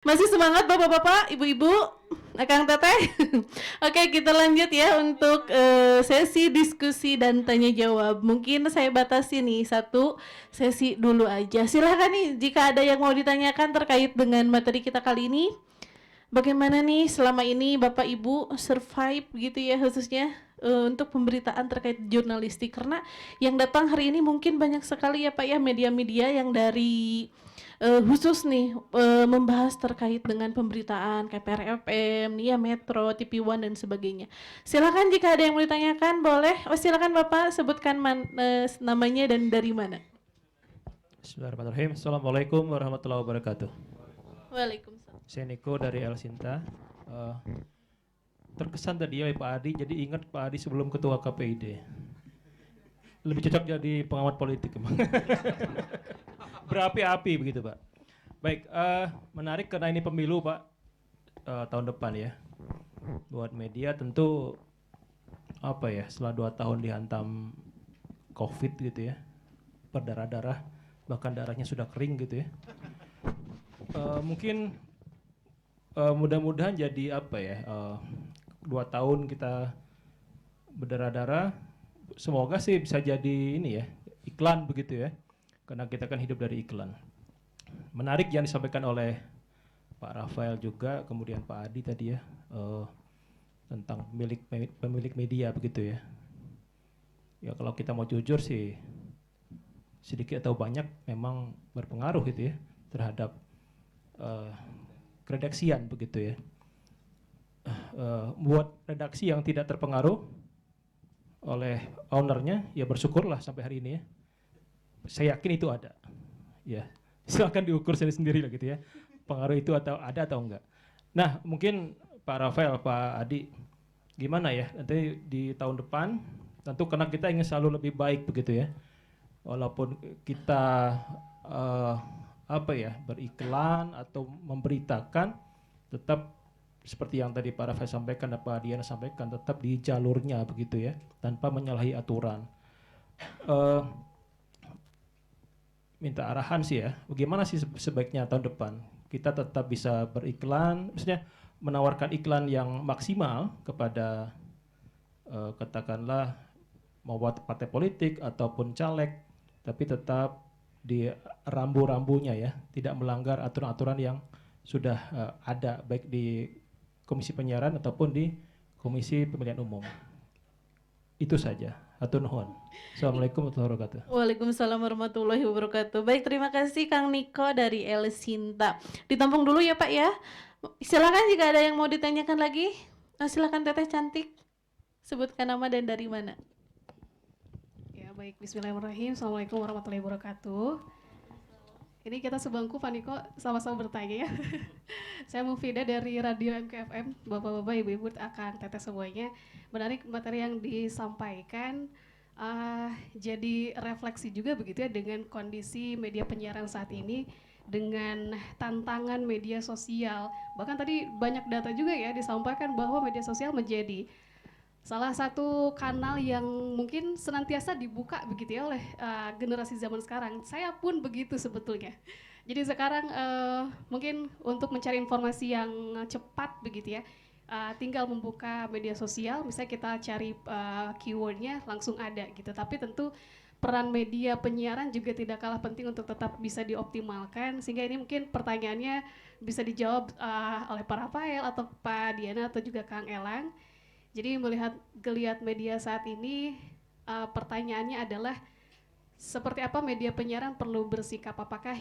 Masih semangat bapak-bapak, ibu-ibu, akang teteh. Oke, kita lanjut ya untuk sesi diskusi dan tanya jawab. Mungkin saya batasi nih satu sesi dulu aja. Silahkan nih jika ada yang mau ditanyakan terkait dengan materi kita kali ini. Bagaimana nih selama ini Bapak Ibu survive gitu ya, khususnya untuk pemberitaan terkait jurnalistik, karena yang datang hari ini mungkin banyak sekali ya Pak ya media-media yang dari khusus nih membahas terkait dengan pemberitaan KPR FM, Nia Metro, TV One dan sebagainya. Silakan jika ada yang mau ditanyakan boleh. Oh, silakan Bapak sebutkan namanya dan dari mana. Bismillahirrahmanirrahim. Assalamualaikum warahmatullahi wabarakatuh. Waalaikumsalam. Saya Niko dari El Sinta. Terkesan tadi ya Pak Adi, jadi ingat Pak Adi sebelum ketua KPID. Lebih cocok jadi pengamat politik emang. Berapi-api begitu Pak. Baik, menarik karena ini pemilu Pak, tahun depan ya. Buat media tentu apa ya, setelah 2 tahun dihantam COVID gitu ya, berdarah-darah, bahkan darahnya sudah kering gitu ya. Mungkin mudah-mudahan jadi apa ya, 2 tahun kita berdarah-darah, semoga sih bisa jadi ini ya, iklan begitu ya, karena kita kan hidup dari iklan. Menarik yang disampaikan oleh Pak Rafael juga, kemudian Pak Adi tadi ya, tentang pemilik media begitu ya. Ya kalau kita mau jujur sih, sedikit atau banyak memang berpengaruh gitu ya terhadap keredaksian begitu ya. Buat redaksi yang tidak terpengaruh oleh ownernya, ya bersyukurlah sampai hari ini ya. Saya yakin itu ada. Ya, silakan diukur sendiri lah gitu ya. Pengaruh itu atau ada atau enggak. Nah, mungkin Pak Rafael, Pak Adi, gimana ya nanti di tahun depan? Tentu karena kita ingin selalu lebih baik begitu ya. Walaupun kita apa ya, beriklan atau memberitakan, tetap seperti yang tadi Pak Rafael sampaikan dan Pak Diana sampaikan, tetap di jalurnya begitu ya, tanpa menyalahi aturan. Minta arahan sih ya, bagaimana sih sebaiknya tahun depan kita tetap bisa beriklan, maksudnya menawarkan iklan yang maksimal kepada katakanlah membuat partai politik ataupun caleg, tapi tetap di rambu-rambunya ya, tidak melanggar aturan-aturan yang sudah ada baik di Komisi Penyiaran ataupun di Komisi Pemilihan Umum. Itu saja. Hatur nuhun. Assalamualaikum warahmatullahi wabarakatuh. Waalaikumsalam warahmatullahi wabarakatuh. Baik, terima kasih Kang Niko dari El Sinta. Ditampung dulu ya Pak ya. Silakan jika ada yang mau ditanyakan lagi. Silakan Teteh cantik. Sebutkan nama dan dari mana. Ya baik, bismillahirrahmanirrahim. Assalamualaikum warahmatullahi wabarakatuh. Ini kita sebangku Pak Niko sama-sama bertanya ya. Saya Mufida dari Radio MKFM. Bapak-bapak, ibu-ibu, akang, teteh semuanya. Menarik materi yang disampaikan. Jadi refleksi juga begitu ya dengan kondisi media penyiaran saat ini, dengan tantangan media sosial. Bahkan tadi banyak data juga ya disampaikan bahwa media sosial menjadi salah satu kanal yang mungkin senantiasa dibuka begitu ya oleh generasi zaman sekarang. Saya pun begitu sebetulnya. Jadi sekarang mungkin untuk mencari informasi yang cepat begitu ya, tinggal membuka media sosial, misalnya kita cari keywordnya langsung ada gitu. Tapi tentu peran media penyiaran juga tidak kalah penting untuk tetap bisa dioptimalkan, sehingga ini mungkin pertanyaannya bisa dijawab oleh Pak Rafael atau Pak Diana atau juga Kang Elang. Jadi melihat geliat media saat ini, pertanyaannya adalah seperti apa media penyiaran perlu bersikap, apakah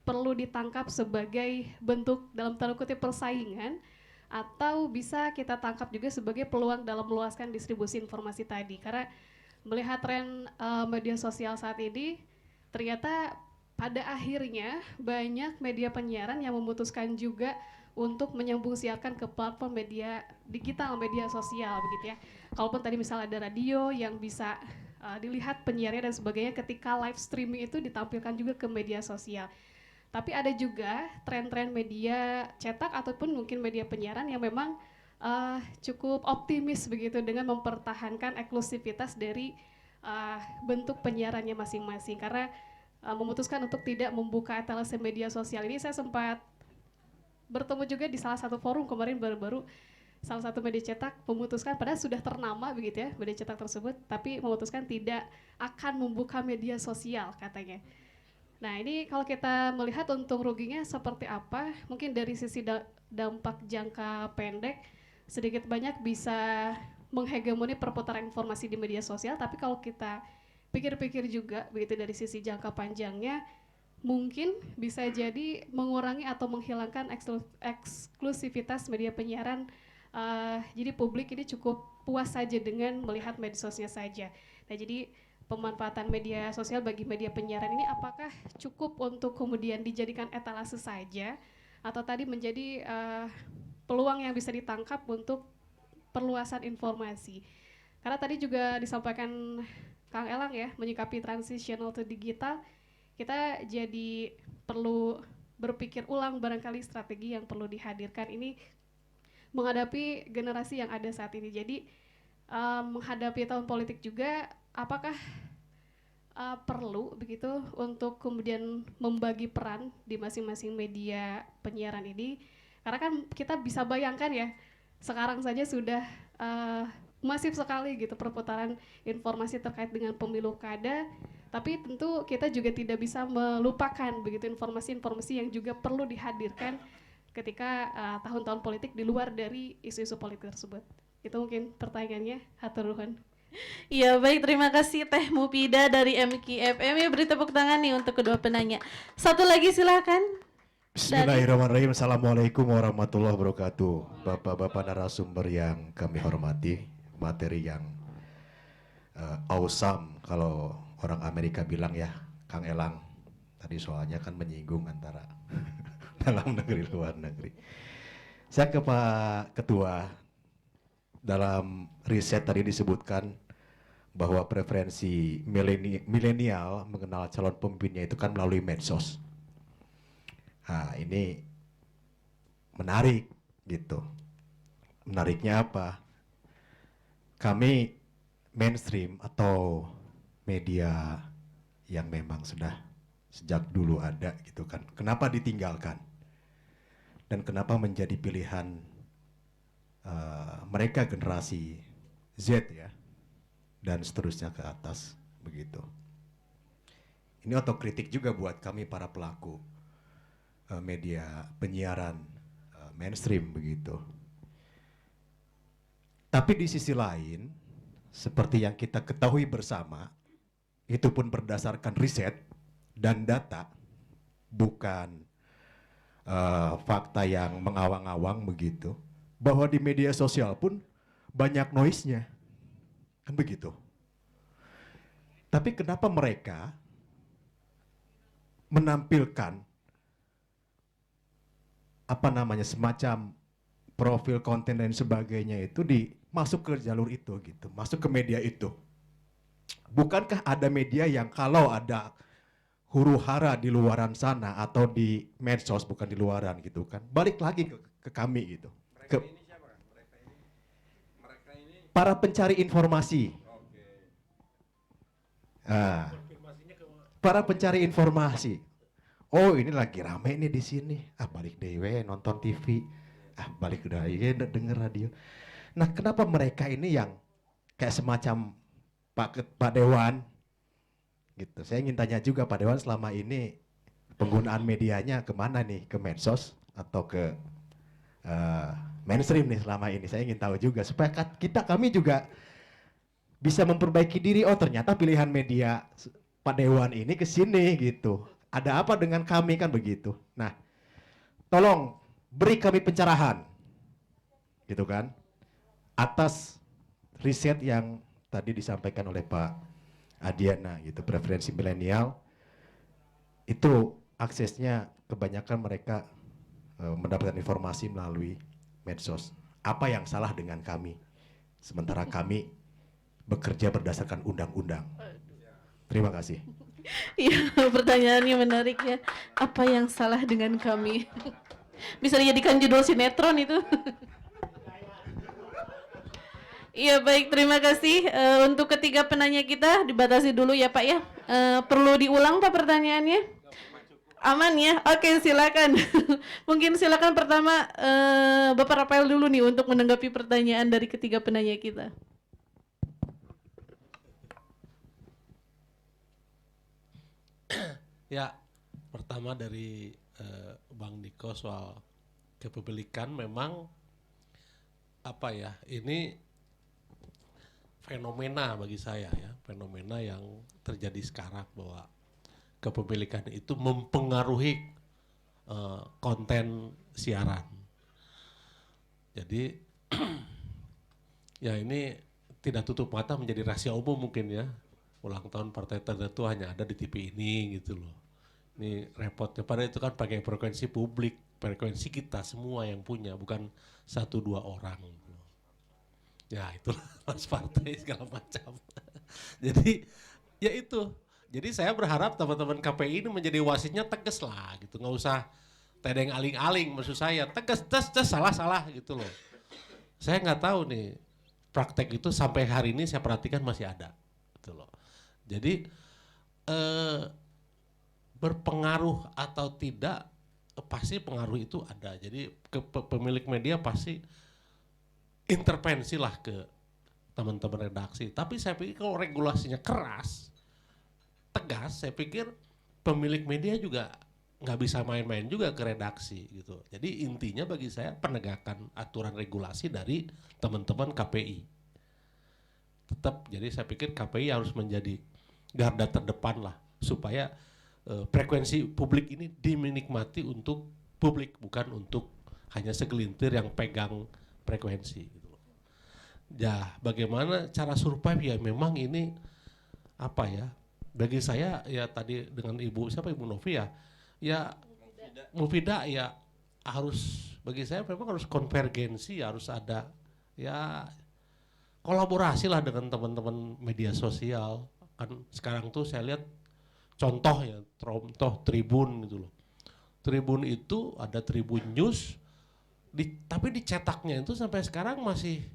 perlu ditangkap sebagai bentuk dalam tanda kutip persaingan, atau bisa kita tangkap juga sebagai peluang dalam meluaskan distribusi informasi tadi. Karena melihat tren media sosial saat ini, ternyata pada akhirnya banyak media penyiaran yang memutuskan juga untuk menyambung siarkan ke platform media digital, media sosial begitu ya. Kalaupun tadi misalnya ada radio yang bisa dilihat penyiarnya dan sebagainya, ketika live streaming itu ditampilkan juga ke media sosial. Tapi ada juga tren-tren media cetak ataupun mungkin media penyiaran yang memang cukup optimis begitu dengan mempertahankan eksklusivitas dari bentuk penyiarannya masing-masing. Karena memutuskan untuk tidak membuka etalase media sosial ini, saya sempat bertemu juga di salah satu forum kemarin baru-baru salah satu media cetak memutuskan, padahal sudah ternama begitu ya media cetak tersebut, tapi memutuskan tidak akan membuka media sosial katanya. Nah ini kalau kita melihat untung ruginya seperti apa, mungkin dari sisi dampak jangka pendek sedikit banyak bisa menghegemoni perputaran informasi di media sosial, tapi kalau kita pikir-pikir juga begitu dari sisi jangka panjangnya, mungkin bisa jadi mengurangi atau menghilangkan eksklusivitas media penyiaran. Jadi publik ini cukup puas saja dengan melihat medsosnya saja. Nah jadi pemanfaatan media sosial bagi media penyiaran ini apakah cukup untuk kemudian dijadikan etalase saja, atau tadi menjadi peluang yang bisa ditangkap untuk perluasan informasi. Karena tadi juga disampaikan Kang Elang ya, menyikapi transitional to digital, kita jadi perlu berpikir ulang barangkali strategi yang perlu dihadirkan ini menghadapi generasi yang ada saat ini. Jadi menghadapi tahun politik juga, apakah perlu begitu untuk kemudian membagi peran di masing-masing media penyiaran ini? Karena kan kita bisa bayangkan ya, sekarang saja sudah masif sekali gitu perputaran informasi terkait dengan pemilu kada, tapi tentu kita juga tidak bisa melupakan begitu informasi-informasi yang juga perlu dihadirkan ketika tahun-tahun politik di luar dari isu-isu politik tersebut. Itu mungkin pertanyaannya, hatur nuhun. Iya baik, terima kasih Teh Mufida dari MKFM. Ya beri tepuk tangan nih untuk kedua penanya. Satu lagi silakan. Bismillahirrahmanirrahim. Assalamualaikum warahmatullahi wabarakatuh. Bapak-bapak narasumber yang kami hormati, materi yang awesome kalau orang Amerika bilang ya, Kang Elang. Tadi soalnya kan menyinggung antara dalam negeri luar negeri. Saya ke Pak Ketua, dalam riset tadi disebutkan bahwa preferensi milenial mengenal calon pemimpinnya itu kan melalui medsos. Nah ini menarik gitu. Menariknya apa? Kami mainstream atau media yang memang sudah sejak dulu ada gitu kan. Kenapa ditinggalkan? Dan kenapa menjadi pilihan mereka generasi Z ya, dan seterusnya ke atas begitu. Ini otokritik juga buat kami para pelaku media penyiaran mainstream begitu. Tapi di sisi lain, seperti yang kita ketahui bersama, itu pun berdasarkan riset dan data, bukan fakta yang mengawang-awang begitu, bahwa di media sosial pun banyak noise-nya, kan begitu. Tapi kenapa mereka menampilkan semacam profil konten dan sebagainya itu masuk ke jalur itu gitu, masuk ke media itu? Bukankah ada media yang kalau ada huru-hara di luaran sana atau di medsos, bukan di luaran gitu kan, balik lagi ke kami gitu. Para pencari informasi. Para pencari informasi. Oh ini lagi rame nih di sini. Balik dewe nonton TV. Balik udah denger radio. Nah kenapa mereka ini yang kayak semacam Pak Dewan gitu. Saya ingin tanya juga Pak Dewan, selama ini penggunaan medianya kemana nih? Ke medsos atau ke mainstream nih selama ini? Saya ingin tahu juga supaya kami juga bisa memperbaiki diri. Oh ternyata pilihan media Pak Dewan ini ke sini gitu. Ada apa dengan kami kan begitu. Nah, tolong beri kami pencerahan gitu kan atas riset yang tadi disampaikan oleh Pak Adiana gitu. Preferensi milenial itu aksesnya kebanyakan mereka mendapatkan informasi melalui medsos. Apa yang salah dengan kami? Sementara kami bekerja berdasarkan undang-undang. Terima kasih. Iya, pertanyaannya menarik ya. Apa yang salah dengan kami? Bisa dijadikan judul sinetron itu. Iya baik, terima kasih. Untuk ketiga penanya kita dibatasi dulu ya Pak ya. Perlu diulang Pak pertanyaannya? Aman ya? Oke, silakan. Mungkin silakan pertama Bapak Rafael dulu nih untuk menanggapi pertanyaan dari ketiga penanya kita. Ya, pertama dari Bang Niko soal kepemilikan memang apa ya, ini fenomena bagi saya ya, fenomena yang terjadi sekarang bahwa kepemilikan itu mempengaruhi konten siaran. Jadi ya ini tidak tutup mata menjadi rahasia umum mungkin ya. Ulang tahun partai tertentu hanya ada di TV ini gitu loh. Ini repotnya, padahal itu kan pakai frekuensi publik, frekuensi kita semua yang punya, bukan 1-2 orang. Gitu. Ya itulah mas partai segala macam. Jadi ya itu. Jadi saya berharap teman-teman KPI ini menjadi wasitnya tegas lah gitu, nggak usah tedeng aling-aling maksud saya, tegas, tes salah-salah gitu loh. Saya nggak tahu nih praktek itu sampai hari ini saya perhatikan masih ada gitu loh. Jadi berpengaruh atau tidak pasti pengaruh itu ada. Jadi pemilik media pasti intervensi lah ke teman-teman redaksi. Tapi saya pikir kalau regulasinya keras, tegas, saya pikir pemilik media juga nggak bisa main-main juga ke redaksi gitu. Jadi intinya bagi saya penegakan aturan regulasi dari teman-teman KPI. Tetap, jadi saya pikir KPI harus menjadi garda terdepan lah supaya frekuensi publik ini dinikmati untuk publik, bukan untuk hanya segelintir yang pegang frekuensi gitu. Ya, bagaimana cara survive ya memang ini apa ya? Bagi saya ya tadi dengan Ibu siapa Ibu Novi ya Mufidah ya harus, bagi saya memang harus konvergensi, harus ada ya kolaborasi lah dengan teman-teman media sosial. Kan sekarang tuh saya lihat contoh Tribun gitu loh. Tribun itu ada Tribun News, tapi dicetaknya itu sampai sekarang masih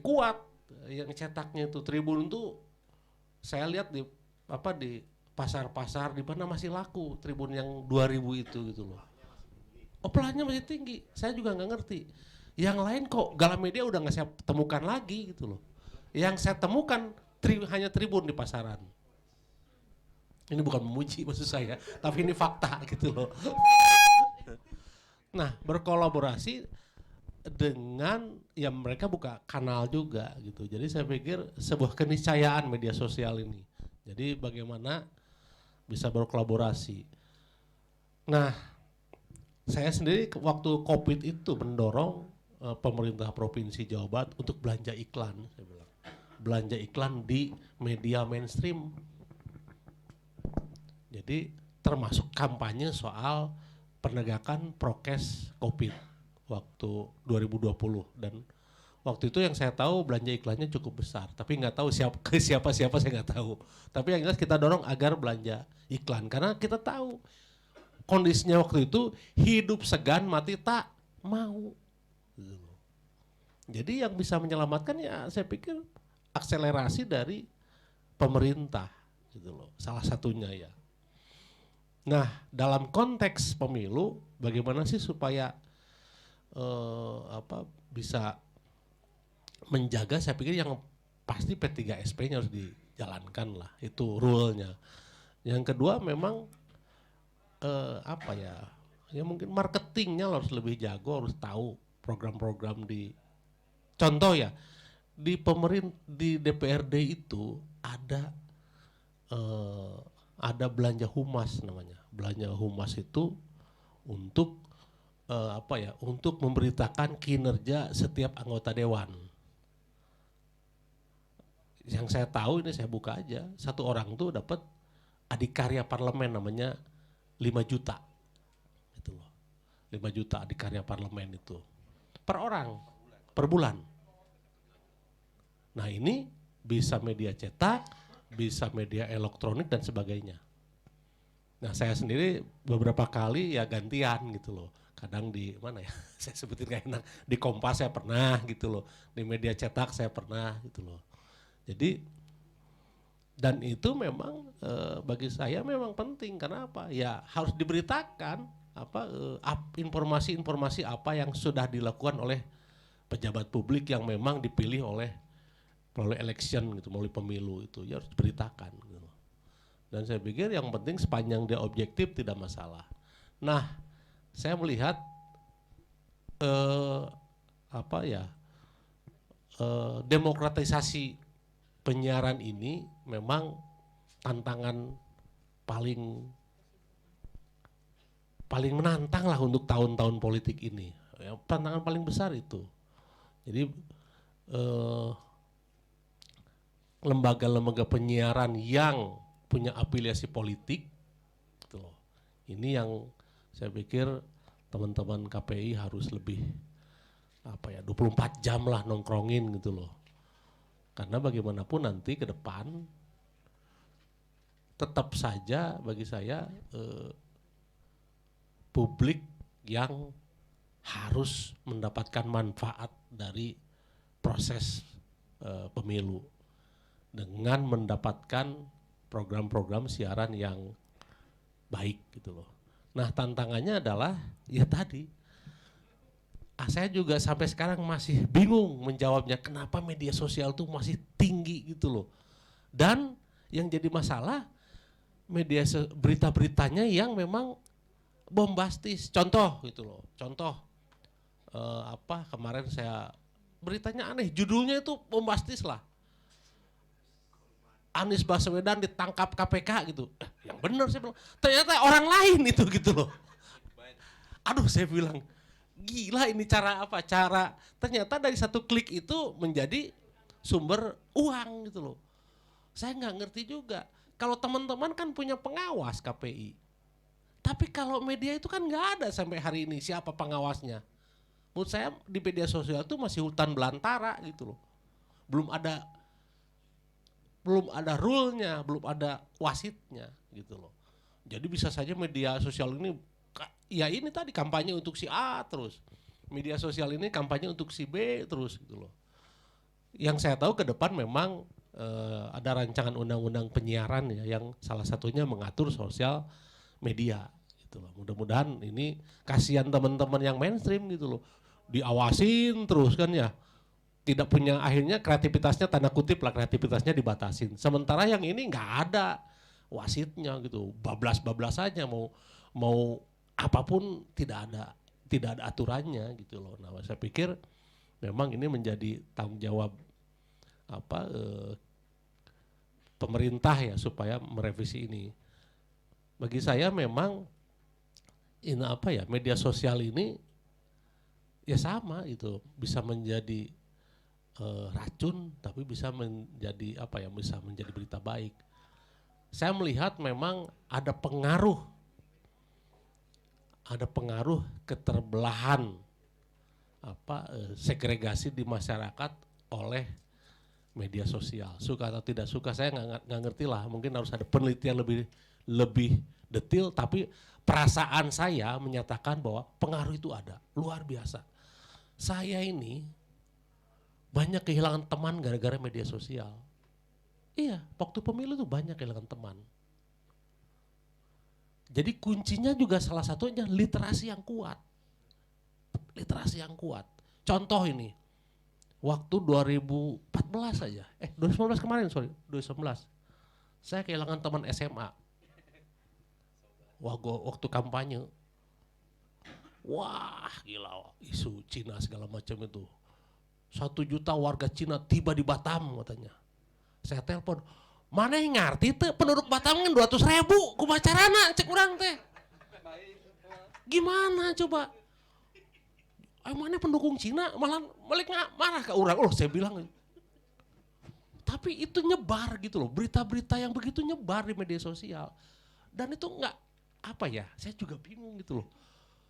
kuat yang cetaknya itu. Tribun itu saya lihat di pasar-pasar di mana masih laku Tribun yang 2000 itu gitu loh. Opelahnya masih tinggi. Saya juga nggak ngerti. Yang lain kok Galamedia udah nggak saya temukan lagi gitu loh. Yang saya temukan hanya Tribun di pasaran. Ini bukan memuji maksud saya, tapi ini fakta gitu loh. Nah, berkolaborasi dengan ya mereka buka kanal juga gitu. Jadi saya pikir sebuah keniscayaan media sosial ini. Jadi bagaimana bisa berkolaborasi. Nah, saya sendiri waktu COVID itu mendorong pemerintah Provinsi Jawa Barat untuk belanja iklan, saya bilang. Belanja iklan di media mainstream. Jadi termasuk kampanye soal penegakan prokes COVID waktu 2020, dan waktu itu yang saya tahu belanja iklannya cukup besar, tapi nggak tahu siapa saya nggak tahu. Tapi yang jelas kita dorong agar belanja iklan karena kita tahu kondisinya waktu itu hidup segan mati tak mau. Jadi yang bisa menyelamatkan ya saya pikir akselerasi dari pemerintah gitu loh, salah satunya ya. Nah, dalam konteks pemilu bagaimana sih supaya bisa menjaga, saya pikir yang pasti P3SP-nya harus dijalankan lah, itu rule-nya. Yang kedua memang ya mungkin marketingnya harus lebih jago, harus tahu program-program contoh ya, di DPRD itu ada belanja humas namanya. Belanja humas itu untuk untuk memberitakan kinerja setiap anggota dewan. Yang saya tahu ini saya buka aja, satu orang tuh dapat adikarya parlemen namanya 5 juta. Itu loh. 5 juta adikarya parlemen itu. Per orang, per bulan. Nah ini bisa media cetak, bisa media elektronik dan sebagainya. Nah saya sendiri beberapa kali ya gantian gitu loh. Kadang di mana ya, saya sebutin gak enak, di Kompas saya pernah gitu loh, di media cetak saya pernah gitu loh. Jadi Dan itu memang bagi saya memang penting. Kenapa? Ya harus diberitakan informasi-informasi apa yang sudah dilakukan oleh pejabat publik yang memang dipilih oleh melalui election gitu, melalui pemilu itu ya harus diberitakan gitu. Dan saya pikir yang penting sepanjang dia objektif tidak masalah. Nah, saya melihat demokratisasi penyiaran ini memang tantangan paling menantang lah untuk tahun-tahun politik ini. Ya, tantangan paling besar itu. Jadi lembaga-lembaga penyiaran yang punya afiliasi politik, gitu loh. Ini yang saya pikir teman-teman KPI harus lebih 24 jam lah nongkrongin gitu loh. Karena bagaimanapun nanti ke depan tetap saja bagi saya publik yang harus mendapatkan manfaat dari proses pemilu dengan mendapatkan program-program siaran yang baik gitu loh. Nah, tantangannya adalah ya tadi saya juga sampai sekarang masih bingung menjawabnya kenapa media sosial tuh masih tinggi gitu loh. Dan yang jadi masalah berita-beritanya yang memang bombastis. Contoh gitu loh. Contoh kemarin saya beritanya aneh, judulnya itu bombastis lah. Anies Baswedan ditangkap KPK gitu. Yang benar saya bilang, ternyata orang lain itu gitu loh. Aduh, saya bilang, gila ini cara ternyata dari satu klik itu menjadi sumber uang gitu loh. Saya nggak ngerti juga. Kalau teman-teman kan punya pengawas KPI. Tapi kalau media itu kan nggak ada sampai hari ini siapa pengawasnya. Menurut saya di media sosial itu masih hutan belantara gitu loh. Belum ada rule-nya, belum ada wasitnya gitu loh. Jadi bisa saja media sosial ini ya ini tadi kampanye untuk si A terus. Media sosial ini kampanye untuk si B terus gitu loh. Yang saya tahu ke depan memang ada rancangan undang-undang penyiaran ya yang salah satunya mengatur sosial media gitu loh. Mudah-mudahan ini kasihan teman-teman yang mainstream gitu loh. Diawasin terus kan ya. Tidak punya akhirnya kreativitasnya tanda kutip lah kreativitasnya dibatasin. Sementara yang ini nggak ada wasitnya gitu. Bablas-bablas saja mau apapun tidak ada aturannya gitu loh. Nah, saya pikir memang ini menjadi tanggung jawab pemerintah ya supaya merevisi ini. Bagi saya memang ini media sosial ini ya sama itu bisa menjadi racun tapi bisa menjadi bisa menjadi berita baik. Saya melihat memang ada pengaruh keterbelahan segregasi di masyarakat oleh media sosial. Suka atau tidak suka saya nggak ngerti lah. Mungkin harus ada penelitian lebih detail. Tapi perasaan saya menyatakan bahwa pengaruh itu ada luar biasa. Saya ini banyak kehilangan teman gara-gara media sosial. Iya, waktu pemilu tuh banyak kehilangan teman. Jadi kuncinya juga salah satunya literasi yang kuat. Literasi yang kuat. Contoh ini, waktu 2014 saja, 2019 kemarin 2019. Saya kehilangan teman SMA. Waktu kampanye. Wah, gila isu Cina segala macam itu. 1 juta warga Cina tiba di Batam katanya. Saya telepon, mana yang ngerti tuh penduduk Batam kan 200.000 kumacarana cek urang teh. Gimana coba? Mana pendukung Cina malah marah ke urang. Oh, saya bilang. Tapi itu nyebar gitu loh, berita-berita yang begitu nyebar di media sosial. Dan itu saya juga bingung gitu loh.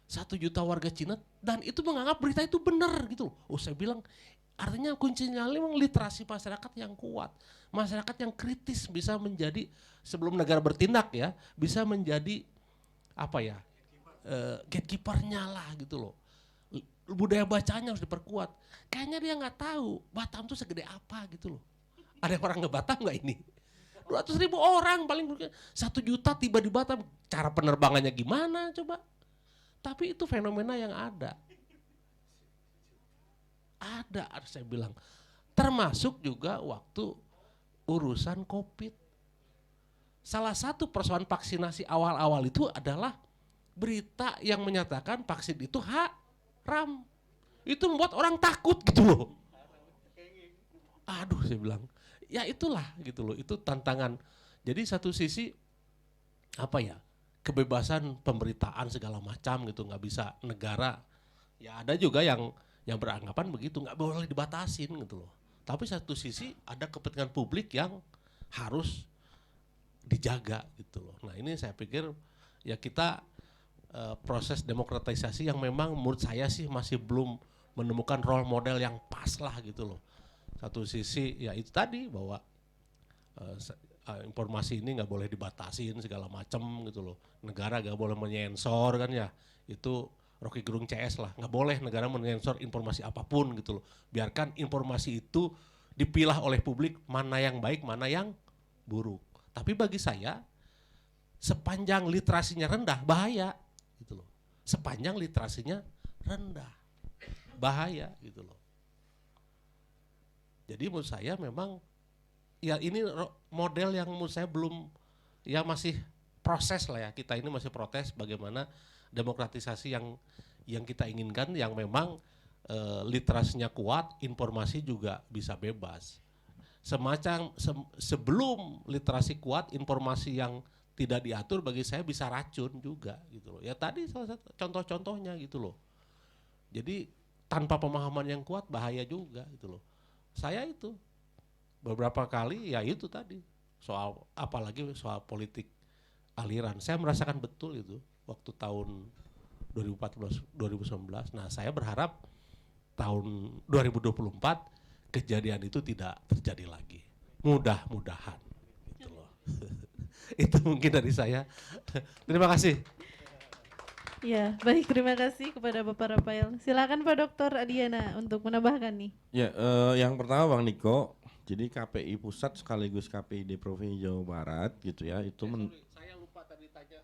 1 juta warga Cina dan itu menganggap berita itu benar gitu loh. Oh, saya bilang artinya kuncinya memang literasi masyarakat yang kuat. Masyarakat yang kritis bisa menjadi sebelum negara bertindak ya, bisa menjadi gatekeeper-nya lah gitu loh. Budaya bacanya harus diperkuat. Kayaknya dia nggak tahu Batam tuh segede apa gitu loh. Ada orang ke Batam nggak ini? 200.000 orang paling 1 juta tiba di Batam. Cara penerbangannya gimana coba? Tapi itu fenomena yang ada. Ada saya bilang. Termasuk juga waktu urusan COVID. Salah satu persoalan vaksinasi awal-awal itu adalah berita yang menyatakan vaksin itu haram. Itu membuat orang takut gitu loh. Aduh saya bilang, ya itulah gitu loh, itu tantangan. Jadi satu sisi apa ya, kebebasan pemberitaan segala macam gitu, nggak bisa negara. Ya ada juga yang beranggapan begitu, nggak boleh dibatasin gitu loh. Tapi satu sisi ada kepentingan publik yang harus dijaga gitu loh. Nah ini saya pikir ya kita proses demokratisasi yang memang menurut saya sih masih belum menemukan role model yang pas lah gitu loh. Satu sisi ya itu tadi bahwa informasi ini nggak boleh dibatasin segala macam gitu loh. Negara nggak boleh menyensor kan ya. Itu Rocky Gerung CS lah. Nggak boleh negara menyensor informasi apapun gitu loh. Biarkan informasi itu dipilah oleh publik mana yang baik, mana yang buruk. Tapi bagi saya sepanjang literasinya rendah bahaya gitu loh. Sepanjang literasinya rendah bahaya gitu loh. Jadi menurut saya memang ya ini model yang menurut saya belum, ya masih proses lah ya, kita ini masih protes bagaimana demokratisasi yang kita inginkan yang memang literasinya kuat, informasi juga bisa bebas. Semacam sebelum literasi kuat, informasi yang tidak diatur bagi saya bisa racun juga gitu loh. Ya tadi salah satu contoh-contohnya gitu loh. Jadi tanpa pemahaman yang kuat bahaya juga gitu loh. Saya itu beberapa kali ya itu tadi soal apalagi soal politik aliran. Saya merasakan betul itu waktu tahun 2014 2019. Nah, saya berharap tahun 2024 kejadian itu tidak terjadi lagi. Mudah-mudahan gitu loh. Itu mungkin dari saya. Terima kasih. Ya, baik, terima kasih kepada Bapak Rafael. Silakan Pak Dr. Adiana untuk menambahkan nih. Ya, yang pertama Bang Niko, jadi KPI Pusat sekaligus KPID Provinsi Jawa Barat gitu ya, itu Saya lupa tadi tanya.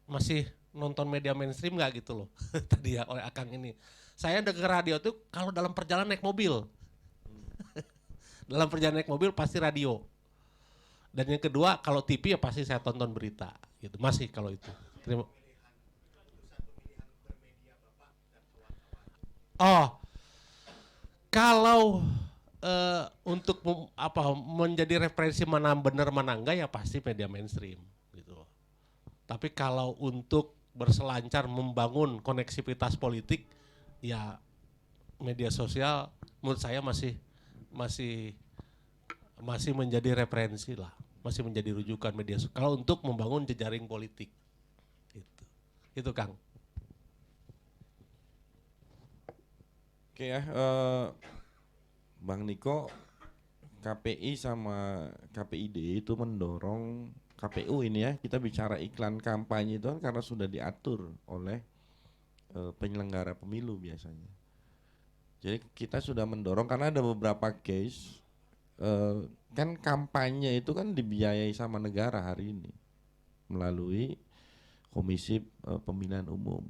Masih nonton media mainstream nggak gitu loh tadi ya oleh Akang ini. Saya dengar radio tuh kalau dalam perjalanan naik mobil. Dalam perjalanan naik mobil pasti radio. Dan yang kedua kalau TV ya pasti saya tonton berita gitu. Masih kalau itu. Terima. Oh, kalau untuk menjadi referensi mana benar mana enggak ya pasti media mainstream gitu. Tapi kalau untuk berselancar membangun koneksivitas politik ya media sosial menurut saya masih menjadi referensi lah, masih menjadi rujukan media sosial kalau untuk membangun jejaring politik. Itu Kang. oke ya, Bang Niko, KPI sama KPID itu mendorong KPU ini ya, kita bicara iklan kampanye itu kan karena sudah diatur oleh penyelenggara pemilu biasanya. Jadi kita sudah mendorong karena ada beberapa case kan kampanye itu kan dibiayai sama negara hari ini melalui Komisi Pemilihan Umum.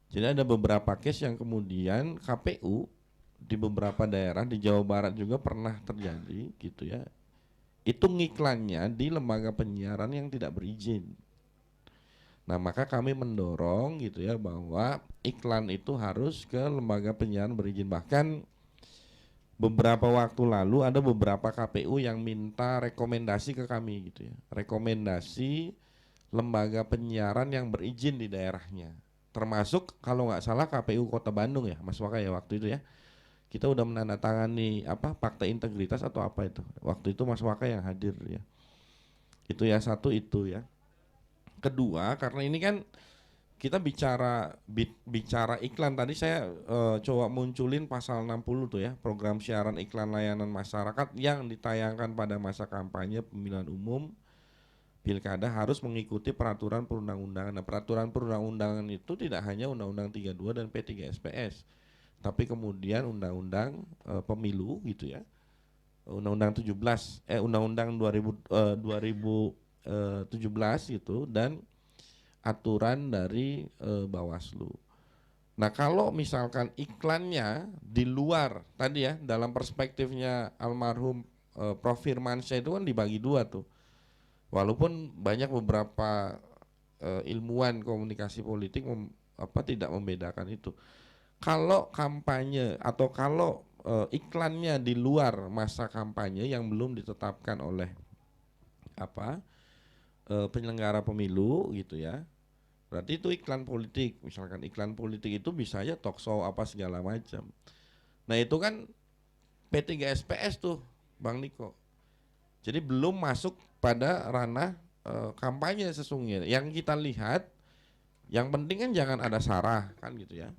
Jadi ada beberapa case yang kemudian KPU di beberapa daerah di Jawa Barat juga pernah terjadi gitu ya. Itu ngiklannya di lembaga penyiaran yang tidak berizin. Nah, maka kami mendorong gitu ya bahwa iklan itu harus ke lembaga penyiaran berizin. Bahkan beberapa waktu lalu ada beberapa KPU yang minta rekomendasi ke kami gitu ya. Rekomendasi lembaga penyiaran yang berizin di daerahnya. Termasuk kalau nggak salah KPU Kota Bandung ya, Mas Waka ya waktu itu ya. Kita udah menandatangani fakta integritas atau apa itu. Waktu itu Mas Waka yang hadir ya. Itu ya, satu itu ya. Kedua, karena ini kan kita bicara iklan, tadi saya coba munculin pasal 60 tuh ya, program siaran iklan layanan masyarakat yang ditayangkan pada masa kampanye pemilihan umum pilkada harus mengikuti peraturan perundang-undangan. Nah, peraturan perundang-undangan itu tidak hanya Undang-Undang 32 dan P3 SPS, tapi kemudian Undang-Undang Pemilu gitu ya, Undang-Undang 17 Undang-Undang 2017 gitu, dan aturan dari Bawaslu. Nah, kalau misalkan iklannya di luar tadi ya, dalam perspektifnya almarhum Prof Firmansyah itu kan dibagi dua tuh. Walaupun banyak beberapa ilmuwan komunikasi politik tidak membedakan itu. Kalau kampanye atau kalau iklannya di luar masa kampanye yang belum ditetapkan oleh penyelenggara pemilu gitu ya, berarti itu iklan politik. Misalkan iklan politik itu bisa aja talk show apa segala macam. Nah itu kan P3SPS tuh Bang Niko. Jadi belum masuk pada ranah kampanye sesungguhnya. Yang kita lihat, yang penting kan jangan ada sarah kan gitu ya.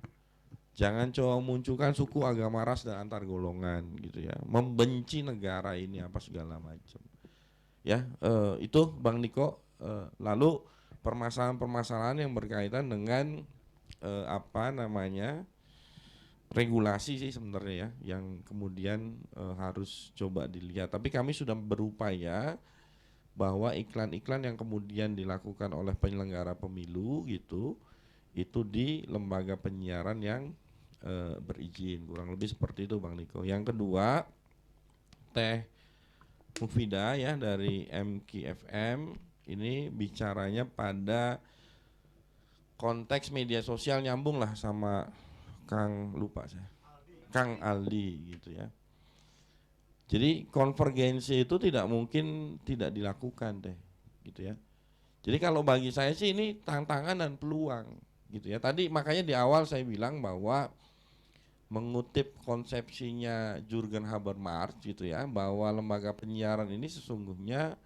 Jangan coba munculkan suku, agama, ras dan antar golongan gitu ya. Membenci negara ini apa segala macam. Ya itu Bang Niko. Lalu permasalahan-permasalahan yang berkaitan dengan regulasi sih sebenarnya ya, yang kemudian harus coba dilihat. Tapi kami sudah berupaya bahwa iklan-iklan yang kemudian dilakukan oleh penyelenggara pemilu gitu, itu di lembaga penyiaran yang berizin, kurang lebih seperti itu Bang Niko. Yang kedua, Teh Mufida ya dari MKFM ini bicaranya pada konteks media sosial, nyambung lah sama Kang Aldi gitu ya. Jadi konvergensi itu tidak mungkin tidak dilakukan deh gitu ya. Jadi kalau bagi saya sih ini tantangan dan peluang gitu ya. Tadi makanya di awal saya bilang bahwa mengutip konsepsinya Jurgen Habermas gitu ya, bahwa lembaga penyiaran ini sesungguhnya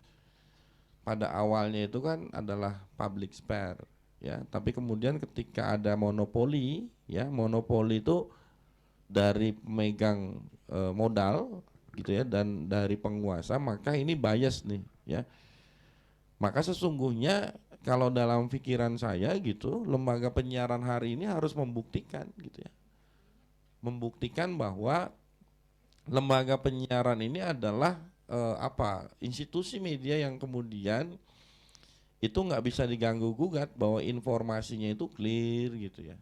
pada awalnya itu kan adalah public sphere ya, tapi kemudian ketika ada monopoli ya, monopoli itu dari pemegang modal gitu ya dan dari penguasa, maka ini bias nih ya. Maka sesungguhnya kalau dalam pikiran saya gitu, lembaga penyiaran hari ini harus membuktikan gitu ya, membuktikan bahwa lembaga penyiaran ini adalah institusi media yang kemudian itu nggak bisa diganggu gugat, bahwa informasinya itu clear gitu ya.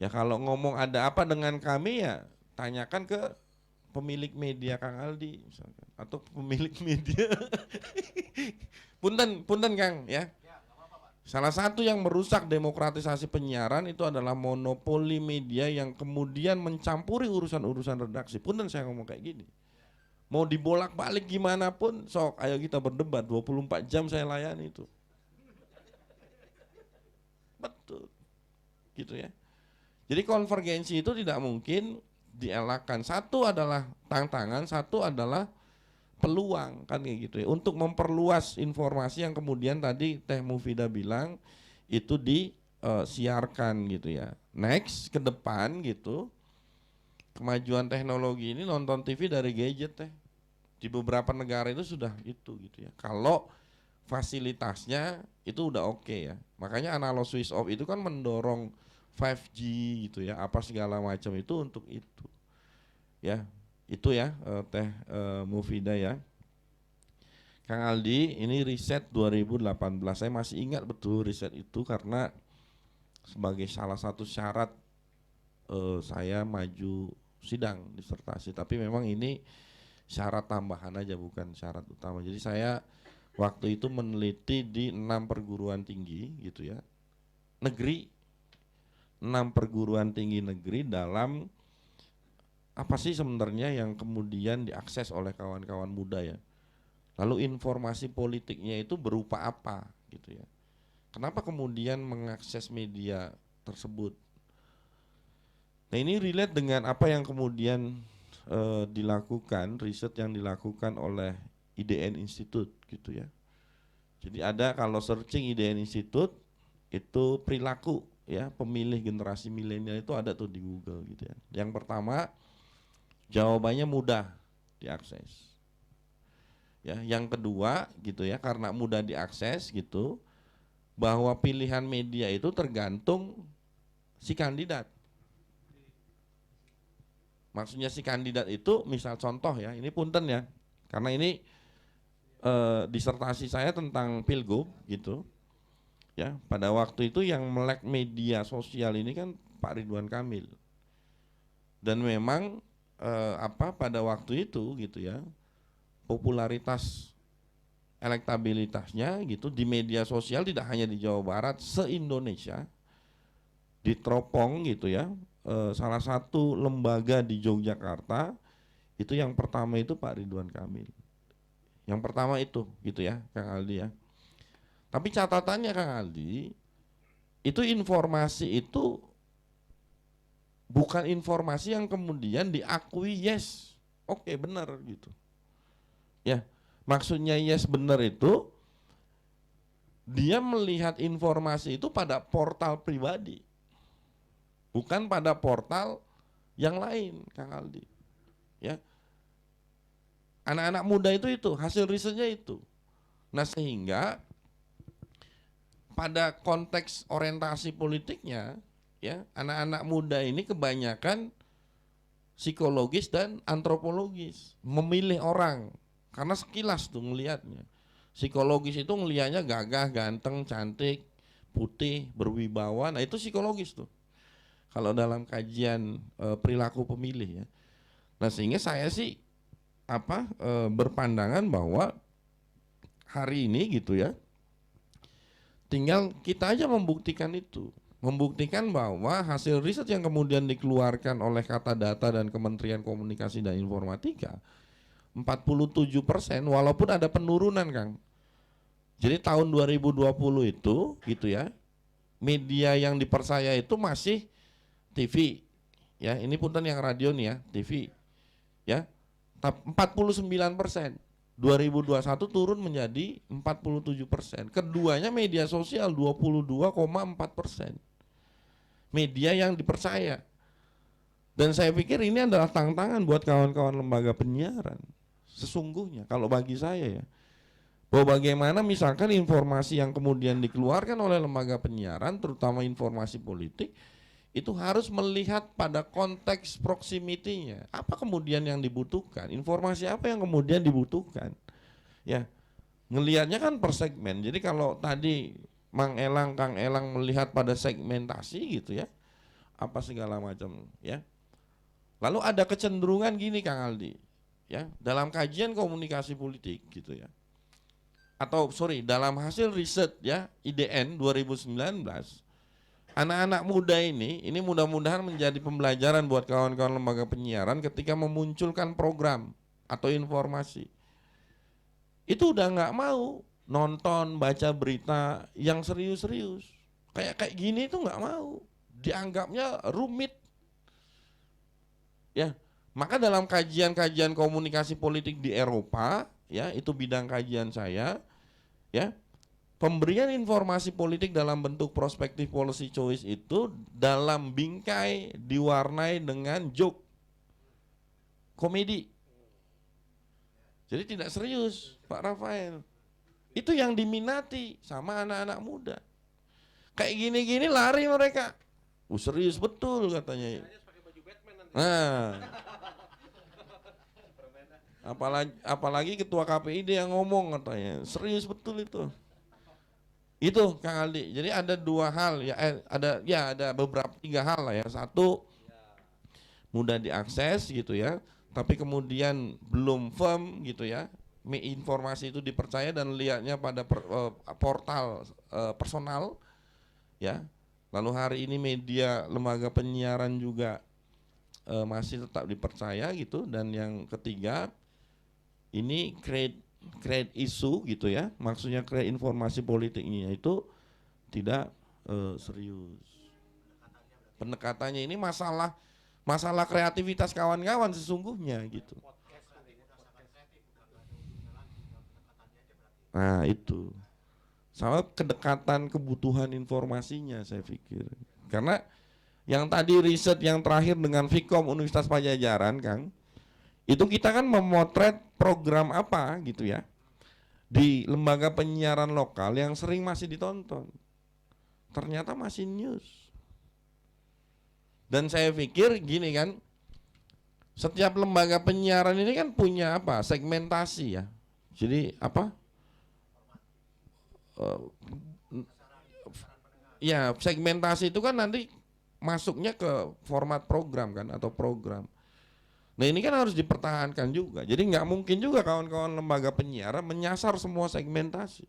Ya kalau ngomong ada apa dengan kami ya tanyakan ke pemilik media Kang Aldi misalkan, atau pemilik media punten Kang ya. Salah satu yang merusak demokratisasi penyiaran itu adalah monopoli media yang kemudian mencampuri urusan-urusan redaksi. Punten saya ngomong kayak gini. Mau dibolak-balik gimana pun sok, ayo kita berdebat, 24 jam saya layani itu. Betul. Gitu ya. Jadi konvergensi itu tidak mungkin dielakkan. Satu adalah tantangan, satu adalah peluang kan kayak gitu ya. Untuk memperluas informasi yang kemudian tadi Teh Mufida bilang itu disiarkan gitu ya. Next ke depan gitu, kemajuan teknologi ini nonton TV dari gadget teh. Di beberapa negara itu sudah itu gitu ya. Kalau fasilitasnya itu udah oke ya. Makanya analog switch off itu kan mendorong 5G gitu ya, apa segala macam itu untuk itu. Ya, itu ya Teh Mufida ya. Kang Aldi, ini riset 2018. Saya masih ingat betul riset itu karena sebagai salah satu syarat saya maju sidang disertasi. Tapi memang ini syarat tambahan aja, bukan syarat utama. Jadi saya waktu itu meneliti di 6 perguruan tinggi gitu ya, negeri, 6 perguruan tinggi negeri dalam apa sih sebenarnya yang kemudian diakses oleh kawan-kawan muda ya. Lalu informasi politiknya itu berupa apa gitu ya. Kenapa kemudian mengakses media tersebut. Nah ini relate dengan apa yang kemudian dilakukan, riset yang dilakukan oleh IDN Institute gitu ya. Jadi ada kalau searching IDN Institute itu perilaku ya pemilih generasi milenial itu ada tuh di Google gitu ya. Yang pertama jawabannya mudah diakses. Ya, yang kedua gitu ya, karena mudah diakses gitu, bahwa pilihan media itu tergantung si kandidat. Maksudnya si kandidat itu, misal contoh ya, ini punten ya, karena ini disertasi saya tentang pilgub gitu. Ya, pada waktu itu yang melek media sosial ini kan Pak Ridwan Kamil. Dan memang pada waktu itu gitu ya, popularitas elektabilitasnya gitu di media sosial tidak hanya di Jawa Barat, se-Indonesia diteropong gitu ya. Salah satu lembaga di Yogyakarta itu yang pertama itu Pak Ridwan Kamil. Yang pertama itu gitu ya Kang Aldi ya. Tapi catatannya Kang Aldi, itu informasi itu bukan informasi yang kemudian diakui yes, oke benar gitu. Ya, maksudnya yes benar itu dia melihat informasi itu pada portal pribadi, bukan pada portal yang lain, Kang Aldi. Ya, anak-anak muda itu hasil risetnya itu. Nah sehingga pada konteks orientasi politiknya, ya anak-anak muda ini kebanyakan psikologis dan antropologis, memilih orang karena sekilas tuh ngelihatnya. Psikologis itu ngelihatnya gagah, ganteng, cantik, putih, berwibawa. Nah itu psikologis tuh. Kalau dalam kajian perilaku pemilih ya. Nah sehingga saya sih berpandangan bahwa hari ini gitu ya, tinggal kita aja membuktikan itu, membuktikan bahwa hasil riset yang kemudian dikeluarkan oleh Kata Data dan Kementerian Komunikasi dan Informatika 47% walaupun ada penurunan Kang. Jadi tahun 2020 itu gitu ya, media yang dipercaya itu masih TV ya, ini punten yang radio nih ya, TV ya, 49%. 2021 turun menjadi 47%. Keduanya media sosial 22,4%. Media yang dipercaya. Dan saya pikir ini adalah tantangan buat kawan-kawan lembaga penyiaran. Sesungguhnya kalau bagi saya ya, bahwa bagaimana misalkan informasi yang kemudian dikeluarkan oleh lembaga penyiaran, terutama informasi politik, itu harus melihat pada konteks proximity-nya. Apa kemudian yang dibutuhkan? Informasi apa yang kemudian dibutuhkan? Ya, ngelihatnya kan per segmen. Jadi kalau tadi Kang Elang melihat pada segmentasi gitu ya, apa segala macam ya. Lalu ada kecenderungan gini Kang Aldi, ya dalam kajian komunikasi politik gitu ya. Atau dalam hasil riset ya IDN 2019. Anak-anak muda ini mudah-mudahan menjadi pembelajaran buat kawan-kawan lembaga penyiaran ketika memunculkan program atau informasi. Itu udah nggak mau nonton, baca berita yang serius-serius. Kayak gini itu nggak mau. Dianggapnya rumit. Ya, maka dalam kajian-kajian komunikasi politik di Eropa, ya itu bidang kajian saya, ya. Pemberian informasi politik dalam bentuk prospektif policy choice itu dalam bingkai diwarnai dengan joke, komedi. Jadi tidak serius Pak Rafael. Itu yang diminati sama anak-anak muda. Kayak gini-gini lari mereka. Serius betul katanya. Nah, apalagi ketua KPID yang ngomong katanya, serius betul itu. Itu Kang Aldi. Jadi ada dua hal ya, ada beberapa 3 hal lah ya. Satu, mudah diakses gitu ya, tapi kemudian belum firm gitu ya. Informasi itu dipercaya dan lihatnya pada portal personal ya. Lalu hari ini media lembaga penyiaran juga masih tetap dipercaya gitu. Dan yang ketiga, ini create isu gitu ya, maksudnya create informasi politiknya itu tidak serius. Pendekatannya ini masalah kreativitas kawan-kawan sesungguhnya gitu. Nah itu sama kedekatan kebutuhan informasinya saya pikir. Karena yang tadi riset yang terakhir dengan Vkom Universitas Padjadjaran Kang, itu kita kan memotret program apa gitu ya di lembaga penyiaran lokal yang sering masih ditonton. Ternyata masih news. Dan saya pikir gini kan, Setiap lembaga penyiaran ini kan punya apa? Segmentasi ya. Jadi apa? Ya, segmentasi itu kan nanti masuknya ke format program kan atau program. Nah ini kan harus dipertahankan juga. Jadi nggak mungkin juga kawan-kawan lembaga penyiaran menyasar semua segmentasi.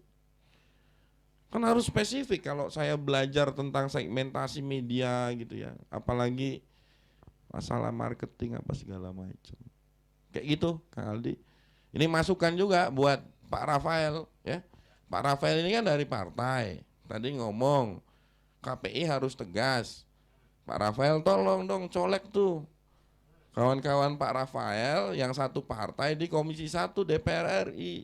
Kan harus spesifik kalau saya belajar tentang segmentasi media gitu ya. Apalagi masalah marketing apa segala macam. Kayak gitu Kang Aldi. Ini masukan juga buat Pak Rafael ya. Pak Rafael ini kan dari partai. Tadi ngomong KPI harus tegas. Pak Rafael tolong dong colek tuh kawan-kawan Pak Rafael yang satu partai di Komisi 1 DPR RI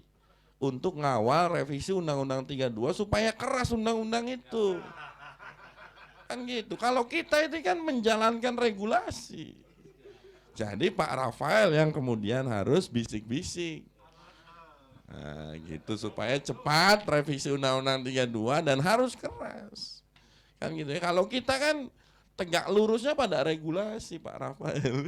untuk ngawal revisi Undang-Undang 32 supaya keras undang-undang itu. Kan gitu. Kalau kita itu kan menjalankan regulasi. Jadi Pak Rafael yang kemudian harus bisik-bisik. Nah, gitu supaya cepat revisi Undang-Undang 32 dan harus keras. Kan gitu ya. Kalau kita kan tegak lurusnya pada regulasi Pak Rafael.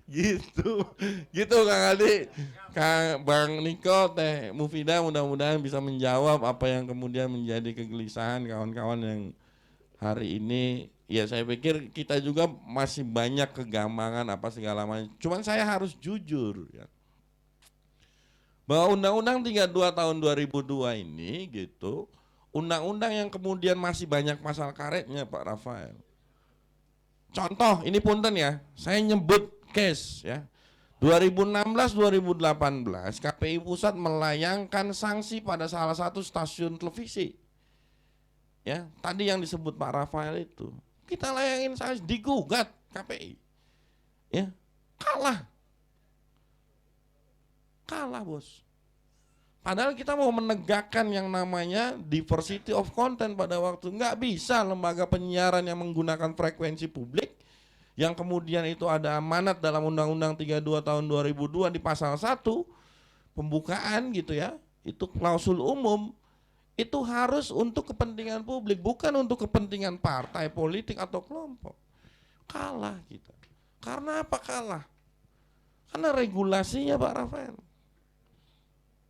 gitu Kang Adi, Kang Bang Niko, Teh Mufidah, mudah-mudahan bisa menjawab apa yang kemudian menjadi kegelisahan kawan-kawan yang hari ini. Ya saya pikir kita juga masih banyak kegambangan apa segala macam. Cuman saya harus jujur ya, bahwa Undang-Undang 32 tahun 2002 ini gitu, undang-undang yang kemudian masih banyak pasal karetnya Pak Rafael. Contoh, ini punten ya, saya nyebut case ya. 2016-2018 KPI Pusat melayangkan sanksi pada salah satu stasiun televisi. Ya, tadi yang disebut Pak Rafael itu. Kita layangin sanksi, digugat KPI. Ya, kalah. Kalah, Bos. Padahal kita mau menegakkan yang namanya diversity of content pada waktu. Nggak bisa lembaga penyiaran yang menggunakan frekuensi publik, yang kemudian itu ada amanat dalam Undang-Undang 32 tahun 2002 di pasal 1, pembukaan gitu ya, itu klausul umum, itu harus untuk kepentingan publik, bukan untuk kepentingan partai, politik, atau kelompok. Kalah kita. Karena apa kalah? Karena regulasinya Pak Rafael.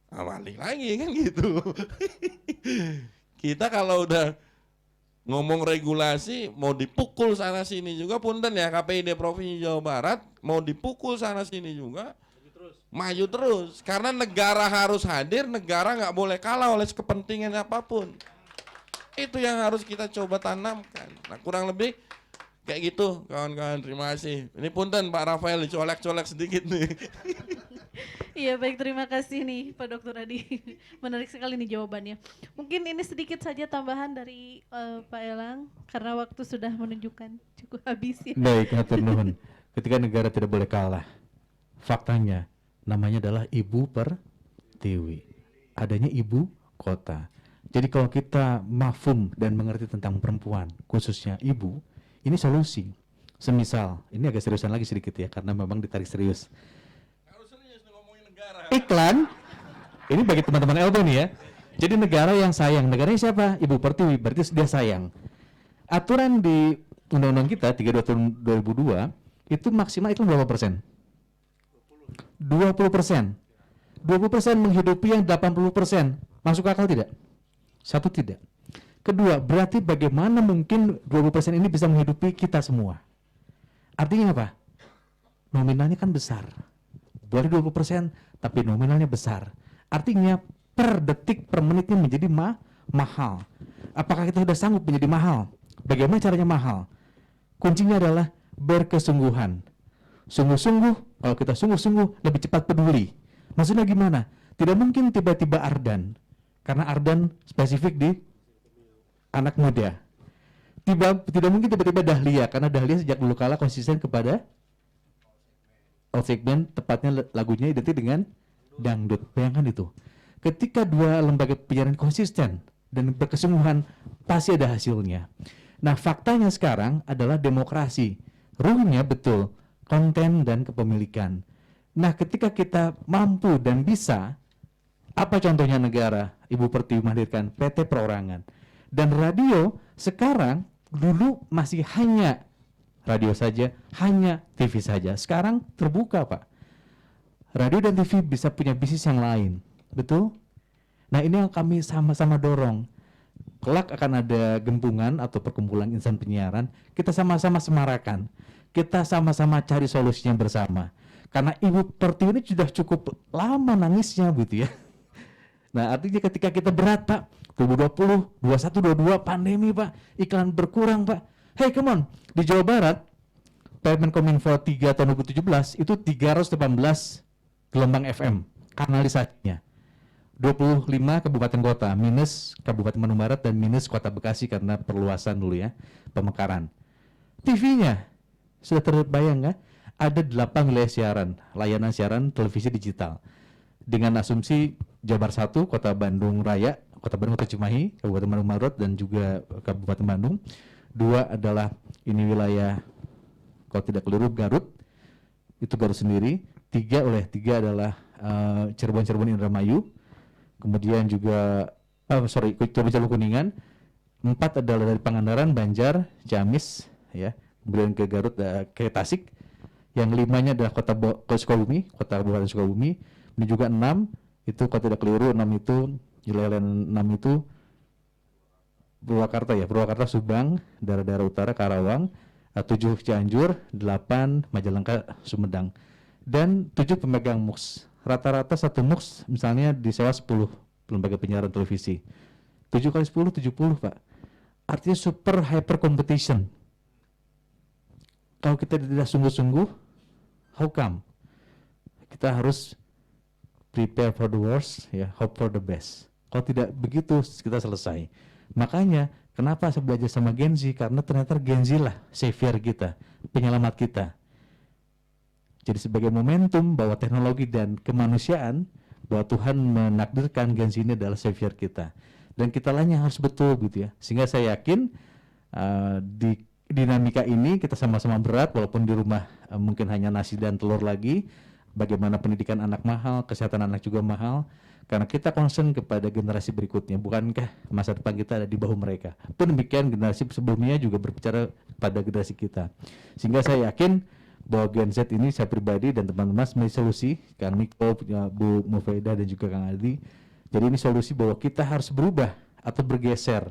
Nah, balik lagi kan gitu. Kita kalau udah ngomong regulasi mau dipukul sana sini juga, punten ya KPID Provinsi Jawa Barat mau dipukul sana sini juga, maju terus. Karena negara harus hadir, negara nggak boleh kalah oleh kepentingan apapun. Itu yang harus kita coba tanamkan. Nah kurang lebih kayak gitu kawan-kawan, terima kasih. Ini punten Pak Rafael dicolek-colek sedikit nih. Iya baik, terima kasih nih Pak Dr. Adi. Menarik sekali nih jawabannya. Mungkin ini sedikit saja tambahan dari Pak Elang, karena waktu sudah menunjukkan cukup habis ya. Baik, hatur nuhun. Ketika negara tidak boleh kalah, faktanya namanya adalah Ibu Pertiwi. Adanya ibu kota. Jadi kalau kita mafhum dan mengerti tentang perempuan, khususnya ibu, ini solusi. Semisal, ini agak seriusan lagi sedikit ya, karena memang ditarik serius. Iklan, ini bagi teman-teman Elbo nih ya. Jadi negara yang sayang, negaranya siapa? Ibu Pertiwi, berarti dia sayang. Aturan di undang-undang kita 32 tahun 2002 itu maksimal iklan berapa persen? 20%. 20% menghidupi yang 80%. Masuk akal tidak? Satu, tidak. Kedua, berarti bagaimana mungkin 20% ini bisa menghidupi kita semua? Artinya apa? Nominalnya kan besar. Boleh 20%, tapi nominalnya besar. Artinya per detik, per menitnya menjadi mahal. Apakah kita sudah sanggup menjadi mahal? Bagaimana caranya mahal? Kuncinya adalah berkesungguhan. Sungguh-sungguh, kalau kita sungguh-sungguh lebih cepat peduli. Maksudnya gimana? Tidak mungkin tiba-tiba Ardan, karena Ardan spesifik di anak muda. Tidak mungkin tiba-tiba Dahlia, karena Dahlia sejak dulu kala konsisten kepada all segment, tepatnya lagunya identik dengan dangdut. Bayangkan itu. Ketika dua lembaga penyiaran konsisten dan berkesungguhan, pasti ada hasilnya. Nah, faktanya sekarang adalah demokrasi. Ruhnya betul, konten dan kepemilikan. Nah, ketika kita mampu dan bisa, apa contohnya negara? Ibu Pertiwi menghadirkan PT Perorangan. Dan radio sekarang dulu masih hanya radio saja, hanya TV saja. Sekarang terbuka, Pak. Radio dan TV bisa punya bisnis yang lain, betul? Nah, ini yang kami sama-sama dorong. Kelak akan ada gembungan atau perkumpulan insan penyiaran, kita sama-sama semarakan. Kita sama-sama cari solusinya bersama. Karena Ibu Pertiwi ini sudah cukup lama nangisnya, gitu ya. Nah, artinya ketika kita berat, Pak, 2020, 21, 22, pandemi, Pak, iklan berkurang, Pak. Hey, come on, di Jawa Barat, Permenkominfo 3 tahun 2017 itu 318 gelombang FM kanalisasinya. 25 kabupaten kota minus Kabupaten Bandung Barat dan minus Kota Bekasi karena perluasan dulu ya, pemekaran. TV-nya sudah terbayang kan? Ada 8 wilayah siaran, layanan siaran televisi digital. Dengan asumsi Jabar 1, Kota Bandung Raya, Kota Bandung, Kota Cimahi, Kabupaten Bandung Barat dan juga Kabupaten Bandung. 2 adalah ini wilayah, kalau tidak keliru, Garut, itu Garut sendiri. 3 adalah Cirebon Indramayu. Kemudian juga Cirebon Kuningan. 4 adalah dari Pangandaran, Banjar, Ciamis, ya. Kemudian ke Garut, ke Tasik. Yang 5-nya adalah Kota Sukabumi, Kota Kabupaten Sukabumi. Ini juga 6, itu kalau tidak keliru 6 itu wilayah 6 itu Purwakarta ya, Purwakarta, Subang, daerah-daerah utara, Karawang, 7 Cianjur, 8 Majalengka, Sumedang. Dan 7 pemegang MUX. Rata-rata satu MUX misalnya disewa 10 lembaga penyiaran televisi. 7 kali 10, 70, Pak. Artinya super hyper competition. Kalau kita tidak sungguh-sungguh, how come? Kita harus prepare for the worst, ya, hope for the best. Kalau tidak begitu, kita selesai. Makanya, kenapa saya belajar sama Gen Z? Karena ternyata Gen Z lah savior kita, penyelamat kita. Jadi sebagai momentum bahwa teknologi dan kemanusiaan, bahwa Tuhan menakdirkan Gen Z ini adalah savior kita. Dan kita lainnya harus betul gitu ya. Sehingga saya yakin di dinamika ini kita sama-sama berat, walaupun di rumah mungkin hanya nasi dan telur lagi. Bagaimana pendidikan anak mahal, kesehatan anak juga mahal. Karena kita concern kepada generasi berikutnya, bukankah masa depan kita ada di bahu mereka. Pun demikian generasi sebelumnya juga berbicara pada generasi kita. Sehingga saya yakin bahwa Gen Z ini saya pribadi dan teman-teman memiliki solusi, Kang Niko, Bu Mufaidah dan juga Kang Adi. Jadi ini solusi bahwa kita harus berubah atau bergeser.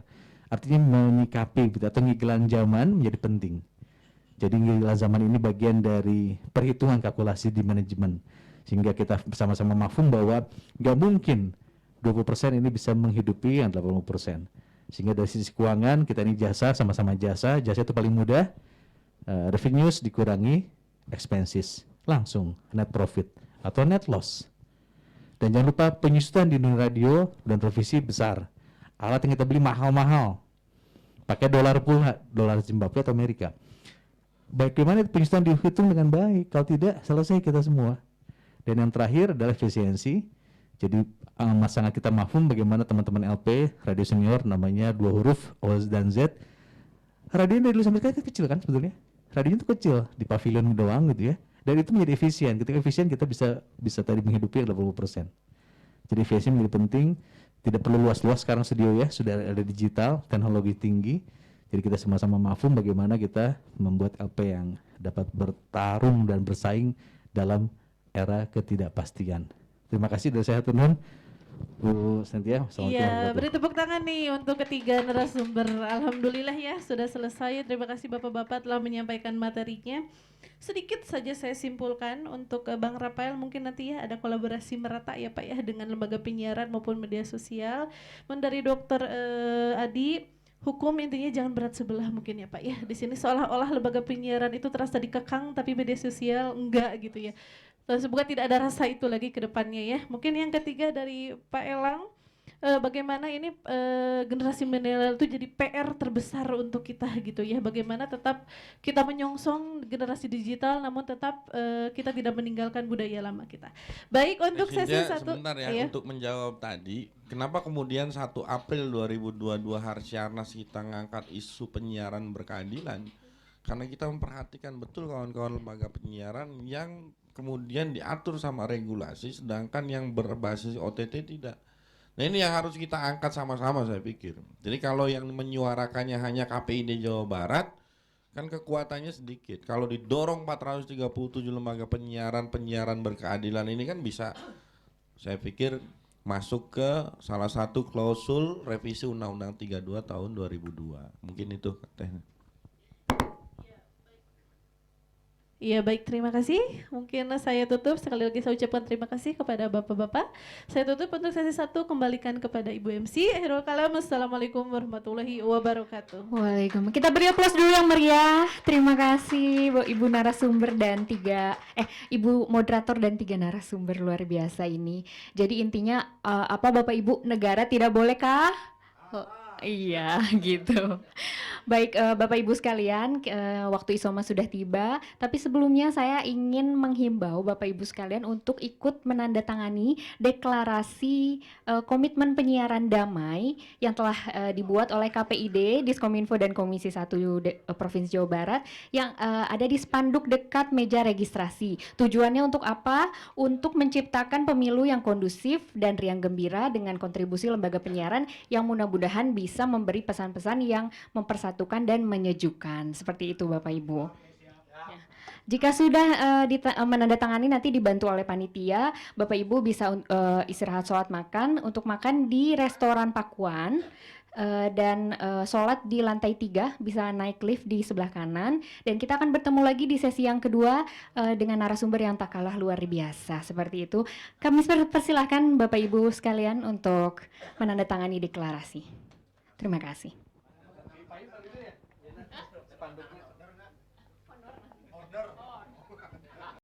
Artinya menyikapi gitu, atau ngigelan zaman menjadi penting. Jadi ngigelan zaman ini bagian dari perhitungan kalkulasi di manajemen. Sehingga kita bersama-sama mafhum bahwa nggak mungkin 20% ini bisa menghidupi yang 80%. Sehingga dari sisi keuangan kita ini jasa, sama-sama jasa itu paling mudah. Revenues dikurangi, expenses langsung net profit atau net loss. Dan jangan lupa penyusutan di dunia radio dan televisi besar. Alat yang kita beli mahal-mahal. Pakai dolar pula, dolar Zimbabwe atau Amerika. Bagaimana penyusutan dihitung dengan baik? Kalau tidak, selesai kita semua. Dan yang terakhir adalah efisiensi. Jadi sangat kita mafhum bagaimana teman-teman LP, radio senior, namanya 2 huruf, O dan Z. Radio dari dulu sampai sekarang kecil kan sebetulnya. Radio itu kecil, di pavilion doang gitu ya. Dan itu menjadi efisien. Ketika efisien kita bisa tadi menghidupi 80%. Jadi efisien menjadi penting. Tidak perlu luas-luas sekarang studio ya, sudah ada digital, teknologi tinggi. Jadi kita sama-sama mafhum bagaimana kita membuat LP yang dapat bertarung dan bersaing dalam era ketidakpastian. Terima kasih dari saya Tunun, Bu Cynthia. Iya, beri tepuk tangan nih untuk ketiga narasumber. Alhamdulillah ya sudah selesai. Terima kasih Bapak-Bapak telah menyampaikan materinya. Sedikit saja saya simpulkan untuk Bang Rafael, mungkin nanti ya ada kolaborasi merata ya Pak ya dengan lembaga penyiaran maupun media sosial. Dari Dokter Adi, hukum intinya jangan berat sebelah mungkin ya Pak ya. Di sini seolah-olah lembaga penyiaran itu terasa dikekang tapi media sosial enggak gitu ya. Semoga tidak ada rasa itu lagi ke depannya ya. Mungkin yang ketiga dari Pak Elang, bagaimana ini generasi milenial itu jadi PR terbesar untuk kita gitu ya. Bagaimana tetap kita menyongsong generasi digital namun tetap kita tidak meninggalkan budaya lama kita. Baik, untuk sesi satu. Sebentar ya, iya. untuk menjawab tadi, kenapa kemudian 1 April 2022 Harsiarnas kita ngangkat isu penyiaran berkeadilan? Karena kita memperhatikan betul kawan-kawan lembaga penyiaran yang kemudian diatur sama regulasi, sedangkan yang berbasis OTT tidak. Nah ini yang harus kita angkat sama-sama saya pikir. Jadi kalau yang menyuarakannya hanya KPID Jawa Barat, Kan kekuatannya sedikit. Kalau didorong 437 lembaga penyiaran berkeadilan ini kan bisa, saya pikir masuk ke salah satu klausul revisi Undang-Undang 32 tahun 2002. Mungkin itu teknik. Iya baik, terima kasih. Mungkin saya tutup, sekali lagi saya ucapkan terima kasih kepada Bapak-Bapak. Saya tutup untuk sesi 1, kembalikan kepada Ibu MC. Akhirul kalam, Assalamualaikum warahmatullahi wabarakatuh. Waalaikumsalam. Kita beri aplaus dulu yang meriah. Terima kasih Ibu narasumber dan Ibu moderator dan 3 narasumber luar biasa ini. Jadi intinya apa Bapak Ibu, negara tidak boleh kah? Oh, iya gitu. Baik Bapak Ibu sekalian, waktu Isoma sudah tiba, tapi sebelumnya saya ingin menghimbau Bapak Ibu sekalian untuk ikut menandatangani deklarasi komitmen penyiaran damai yang telah dibuat oleh KPID, Diskominfo dan Komisi 1 Provinsi Jawa Barat yang ada di spanduk dekat meja registrasi. Tujuannya untuk apa? Untuk menciptakan pemilu yang kondusif dan riang gembira dengan kontribusi lembaga penyiaran yang mudah-mudahan bisa memberi pesan-pesan yang mempersatukan dan menyejukkan. Seperti itu Bapak Ibu. Ya. Jika sudah menandatangani nanti dibantu oleh panitia, Bapak Ibu bisa istirahat sholat makan. Untuk makan di restoran Pakuan dan sholat di lantai 3, bisa naik lift di sebelah kanan. Dan kita akan bertemu lagi di sesi yang kedua dengan narasumber yang tak kalah luar biasa. Seperti itu. Kami persilahkan Bapak Ibu sekalian untuk menandatangani deklarasi. Terima kasih.